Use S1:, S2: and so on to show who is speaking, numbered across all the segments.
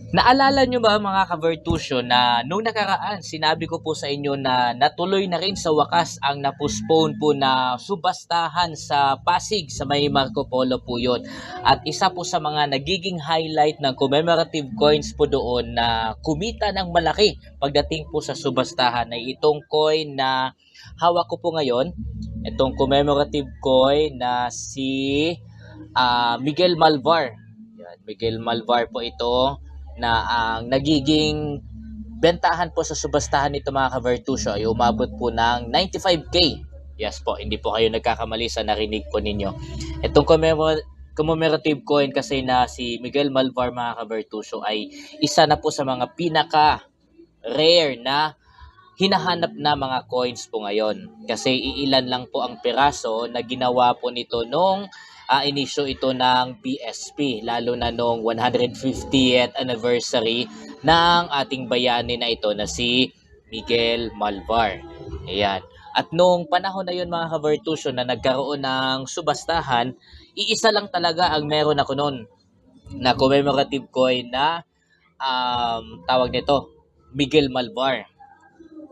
S1: Naalala nyo ba mga ka-Vertusio na nung nakaraan sinabi ko po sa inyo na natuloy na rin sa wakas ang na-postpone po na subastahan sa Pasig sa may Marco Polo po yun. At isa po sa mga nagiging highlight ng commemorative coins po doon na kumita ng malaki pagdating po sa subastahan ay itong coin na hawak ko po ngayon. Itong commemorative coin na si Miguel Malvar. Yan, Miguel Malvar po ito na ang nagiging bentahan po sa subastahan nito mga ka-Vertusio ay umabot po ng 95k. Yes po, hindi po kayo nagkakamali sa narinig po ninyo. Itong commemorative coin kasi na si Miguel Malvar mga ka-Vertusio ay isa na po sa mga pinaka rare na hinahanap na mga coins po ngayon. Kasi iilan lang po ang piraso na ginawa po nito nung inisyo ito ng BSP, lalo na nung 150th anniversary ng ating bayani na ito na si Miguel Malvar. Ayan. At nung panahon na yun mga ka-Vertusio na nagkaroon ng subastahan, iisa lang talaga ang meron ako noon na commemorative coin na tawag nito, Miguel Malvar.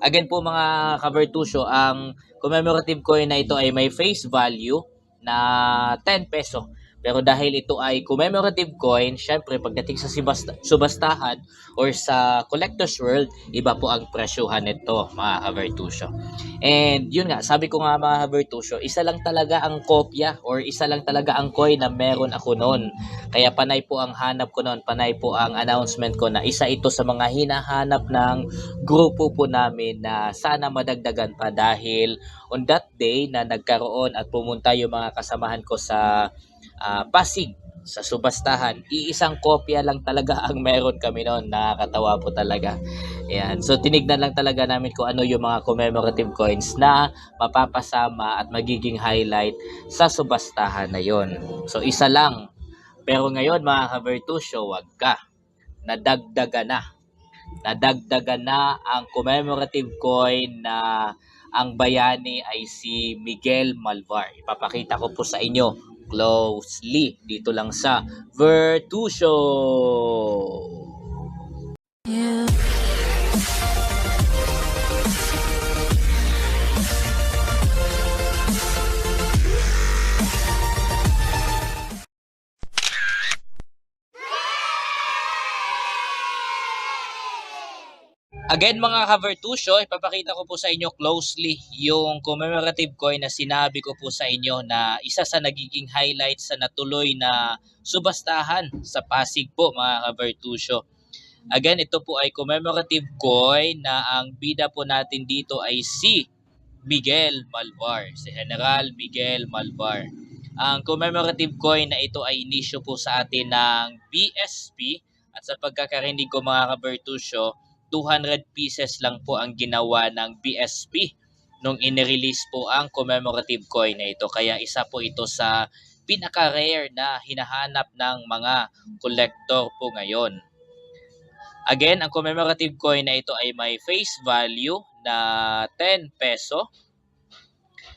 S1: Again po mga ka-Vertusio, ang commemorative coin na ito ay may face value na 10 peso. Pero dahil ito ay commemorative coin, syempre pagdating sa subastahan or sa collector's world, iba po ang presyohan nito mga ka-Vertusio. And yun nga, sabi ko nga mga ka-Vertusio, isa lang talaga ang kopya or isa lang talaga ang coin na meron ako noon. Kaya panay po ang hanap ko noon, panay po ang announcement ko na isa ito sa mga hinahanap ng grupo po namin na sana madagdagan pa dahil on that day na nagkaroon at pumunta yung mga kasamahan ko sa Pasig sa subastahan, iisang kopya lang talaga ang meron kami noon. Nakakatawa po talaga. Ayan. So tinignan lang talaga namin kung ano yung mga commemorative coins na mapapasama at magiging highlight sa subastahan na yon. So isa lang. Pero ngayon mga ka-Vertusio, wag ka. Nadagdagan na. Nadagdagan na ang commemorative coin na ang bayani ay si Miguel Malvar. Ipapakita ko po sa inyo closely dito lang sa Vertusio. Yeah. Again mga ka-Vertusio, ipapakita ko po sa inyo closely yung commemorative coin na sinabi ko po sa inyo na isa sa nagiging highlight sa natuloy na subastahan sa Pasig po mga ka-Vertusio. Again, ito po ay commemorative coin na ang bida po natin dito ay si Miguel Malvar, si General Miguel Malvar. Ang commemorative coin na ito ay inisyo po sa atin ng BSP at sa pagkakarinig ko mga ka-Vertusio, 200 pieces lang po ang ginawa ng BSP nung inirelease po ang commemorative coin na ito. Kaya isa po ito sa pinaka-rare na hinahanap ng mga collector po ngayon. Again, ang commemorative coin na ito ay may face value na 10 peso.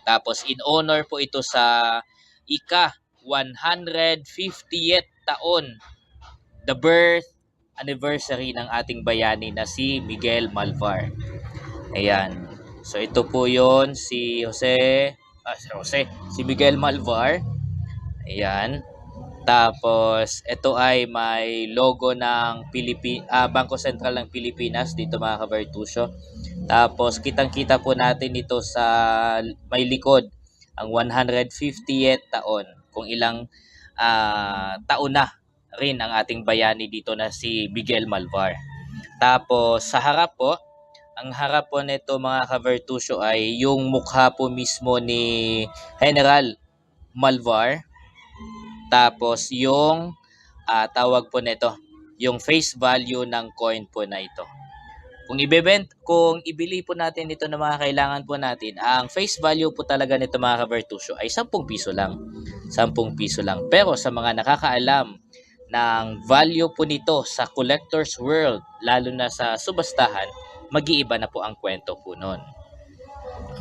S1: Tapos in honor po ito sa ika-150th taon, the birth anniversary ng ating bayani na si Miguel Malvar. Ayan. So ito po yon si Miguel Malvar. Ayan. Tapos ito ay may logo ng Bangko Sentral ng Pilipinas dito mga ka-Vertusio. Tapos kitang-kita po natin ito sa may likod ang 150th taon, kung ilang taon na rin ang ating bayani dito na si Miguel Malvar. Tapos sa harap po, ang harap po nito mga ka-Vertusio ay yung mukha po mismo ni General Malvar. Tapos yung tawag po nito, yung face value ng coin po na ito. Kung ibili po natin ito na mga kailangan po natin, ang face value po talaga nito mga ka-Vertusio ay 10 piso lang. 10 piso lang. Pero sa mga nakakaalam ng value po nito sa collector's world, lalo na sa subastahan, mag-iiba na po ang kwento po nun.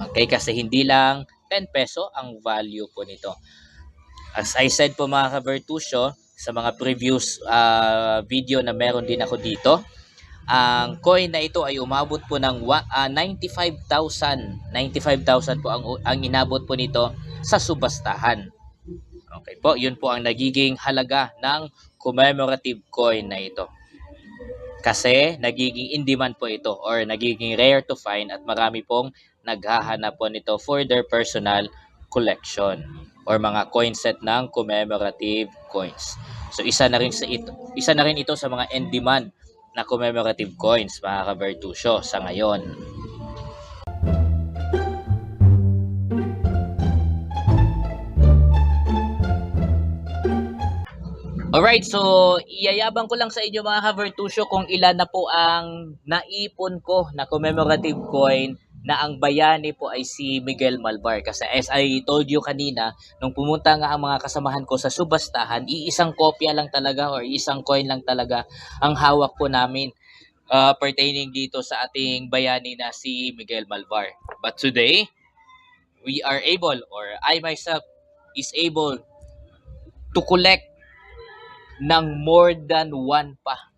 S1: Okay, kasi hindi lang 10 peso ang value po nito. As I said po mga ka-Vertusio, sa mga previous video na meron din ako dito. Ang coin na ito ay umabot po ng 95,000. 95,000 po ang inabot po nito sa subastahan. Okay po, yun po ang nagiging halaga ng commemorative coin na ito. Kasi nagiging in demand po ito or nagiging rare to find at marami pong naghahanap po nito for their personal collection or mga coin set ng commemorative coins. So isa na rin ito sa mga in demand na commemorative coins, mga ka-Bertusyo, sa ngayon. Alright, so iyayabang ko lang sa inyo mga ka-Bertusyo kung ilan na po ang naipon ko na commemorative coin na ang bayani po ay si Miguel Malvar. Kasi as I told you kanina, nung pumunta nga ang mga kasamahan ko sa subastahan, iisang kopya lang talaga or isang coin lang talaga ang hawak po namin pertaining dito sa ating bayani na si Miguel Malvar. But today, we are able or I myself is able to collect ng more than one pa.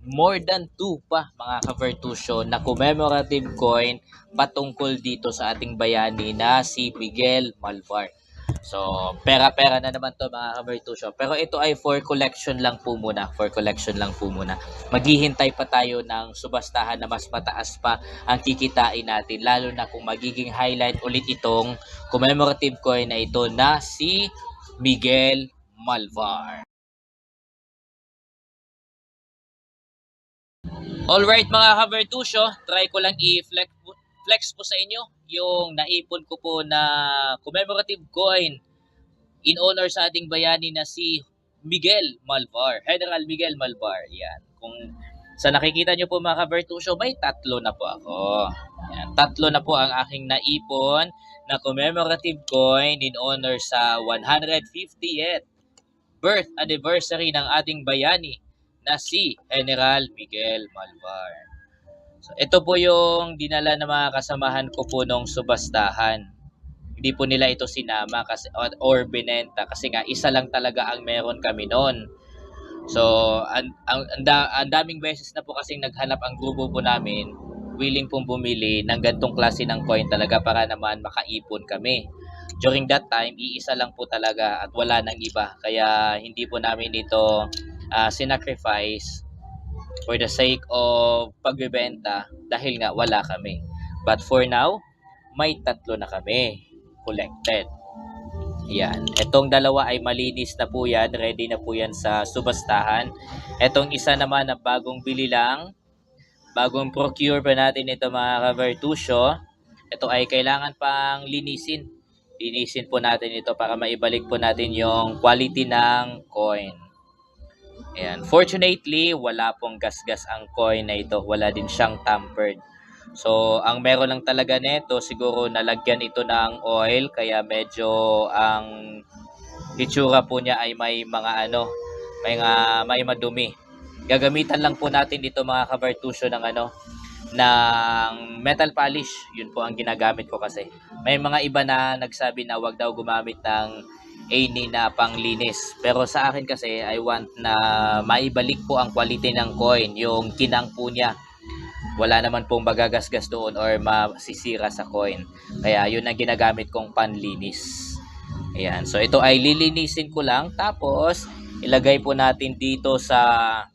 S1: More than 2 pa mga ka-Bertusyo na commemorative coin patungkol dito sa ating bayani na si Miguel Malvar. So, pera-pera na naman to mga ka-Bertusyo. Pero ito ay for collection lang po muna. For collection lang po muna. Maghihintay pa tayo ng subastahan na mas mataas pa ang kikitain natin. Lalo na kung magiging highlight ulit itong commemorative coin na ito na si Miguel Malvar. Alright mga ka-Bertusyo, try ko lang i-flex po sa inyo yung naipon ko po na commemorative coin in honor sa ating bayani na si Miguel Malvar, General Miguel Malvar. Yan. Kung sa nakikita nyo po mga ka-Bertusyo, may 3 na po ako. Yan. 3 na po ang aking naipon na commemorative coin in honor sa 150th birth anniversary ng ating bayani na si General Miguel Malvar. So, ito po yung dinala ng mga kasamahan ko po nung subastahan. Hindi po nila ito sinama kasi, or binenta kasi nga isa lang talaga ang meron kami noon. So, ang daming beses na po kasing naghanap ang grupo po namin, willing pong bumili ng gantong klase ng coin talaga para naman makaipon kami. During that time, iisa lang po talaga at wala nang iba. Kaya hindi po namin ito sinacrifice for the sake of pagbebenta dahil nga wala kami. But for now, may 3 na kami collected. Yan. Etong dalawa ay malinis na po yan. Ready na po yan sa subastahan. Etong isa naman na bagong bili lang. Bagong procure pa natin ito mga ka-Bertusyo. Ito ay kailangan pang linisin. Linisin po natin ito para maibalik po natin yung quality ng coin. Ayan. Fortunately, wala pong gasgas ang coin na ito. Wala din siyang tampered. So, ang meron lang talaga nito, siguro nalagyan ito ng oil. Kaya medyo ang itsura po niya ay may mga may madumi. Gagamitan lang po natin dito mga ka-Bertusyo ng ng metal polish. Yun po ang ginagamit ko kasi. May mga iba na nagsabi na wag daw gumamit ng any na panglinis. Pero sa akin kasi, I want na maibalik po ang quality ng coin, yung kinang po niya. Wala naman pong magagasgas doon or masisira sa coin. Kaya yun ang ginagamit kong panlinis. Ayan. So ito ay lilinisin ko lang. Tapos ilagay po natin dito sa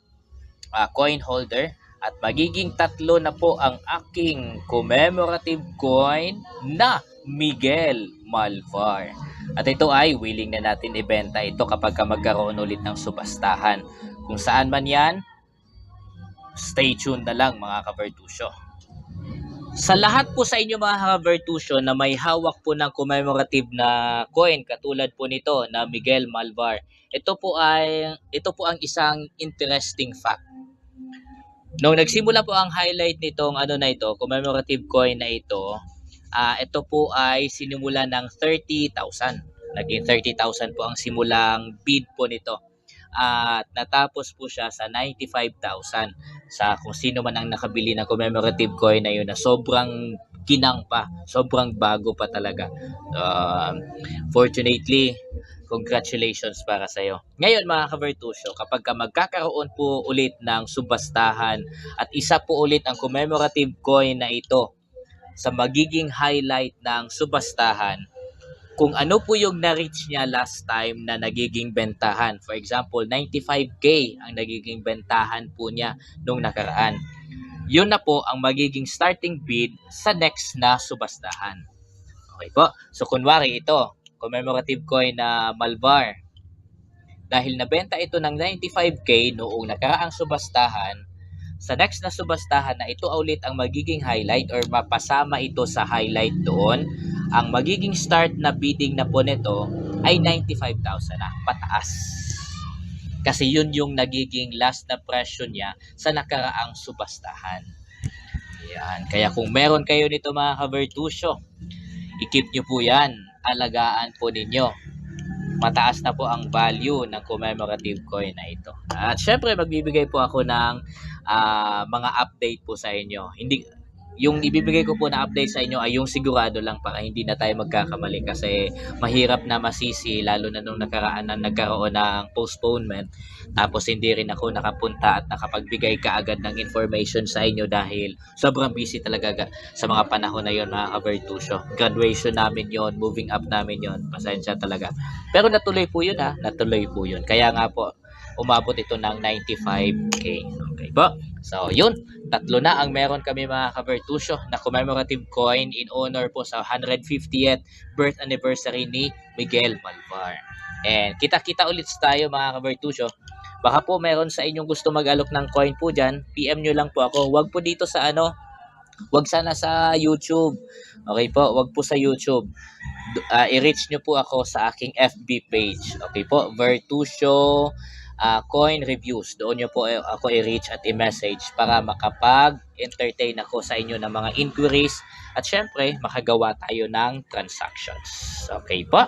S1: coin holder. At magiging 3 na po ang aking commemorative coin na Miguel Malvar. At ito ay willing na natin ibenta ito kapag magkaroon ulit ng subastahan. Kung saan man yan, stay tuned na lang mga ka-Bertusyo. Sa lahat po sa inyo mga ka-Bertusyo na may hawak po ng commemorative na coin katulad po nito na Miguel Malvar, ito po ang isang interesting fact. Nung nagsimula po ang highlight nitong commemorative coin na ito po ay sinimula ng 30,000. Naging 30,000 po ang simulang bid po nito. At natapos po siya sa 95,000 sa kung sino man ang nakabili ng commemorative coin na yun na sobrang ginang pa, sobrang bago pa talaga. Fortunately, Congratulations para sa'yo. Ngayon mga ka-Vertusio, kapag magkakaroon po ulit ng subastahan at isa po ulit ang commemorative coin na ito sa magiging highlight ng subastahan, kung ano po yung na-reach niya last time na nagiging bentahan. For example, 95K ang nagiging bentahan po niya nung nakaraan. Yun na po ang magiging starting bid sa next na subastahan. Okay po. So kunwari ito, commemorative coin na Malvar. Dahil nabenta ito ng 95K noong nakaraang subastahan, sa next na subastahan na ito ulit ang magiging highlight or mapasama ito sa highlight doon, ang magiging start na bidding na po nito ay 95,000 na pataas. Kasi yun yung nagiging last na presyo niya sa nakaraang subastahan. Yan. Kaya kung meron kayo nito mga ka-Vertusio, i-keep nyo po yan. Alagaan po ninyo. Mataas na po ang value ng commemorative coin na ito. At syempre magbibigay po ako ng mga update po sa inyo. Hindi yung ibibigay ko po na update sa inyo ay yung sigurado lang para hindi na tayo magkakamali kasi mahirap na masisi lalo na nung nakaraan na nagkaroon ng postponement tapos hindi rin ako nakapunta at nakapagbigay kaagad ng information sa inyo dahil sobrang busy talaga sa mga panahon na yon mga ka-Vertusio. Graduation namin yon, moving up namin yon, pasensya talaga. Pero natuloy po yun natuloy po yun. Kaya nga po umabot ito ng 95K. Okay po? So, yun. Tatlo na ang meron kami mga ka-Vertusio na commemorative coin in honor po sa 150th birth anniversary ni Miguel Malvar. And kita-kita ulit tayo mga ka-Vertusio. Baka po meron sa inyong gusto mag-alok ng coin po dyan, PM nyo lang po ako. Wag po dito sa wag sana sa YouTube. Okay po, wag po sa YouTube. I-reach nyo po ako sa aking FB page. Okay po, Vertusio coin reviews. Doon nyo po ako i-reach at i-message para makapag-entertain ako sa inyo ng mga inquiries at syempre makagawa tayo ng transactions. Okay po?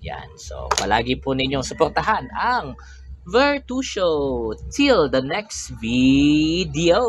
S1: Yan. So, palagi po ninyong suportahan ang Vertusio. Till the next video!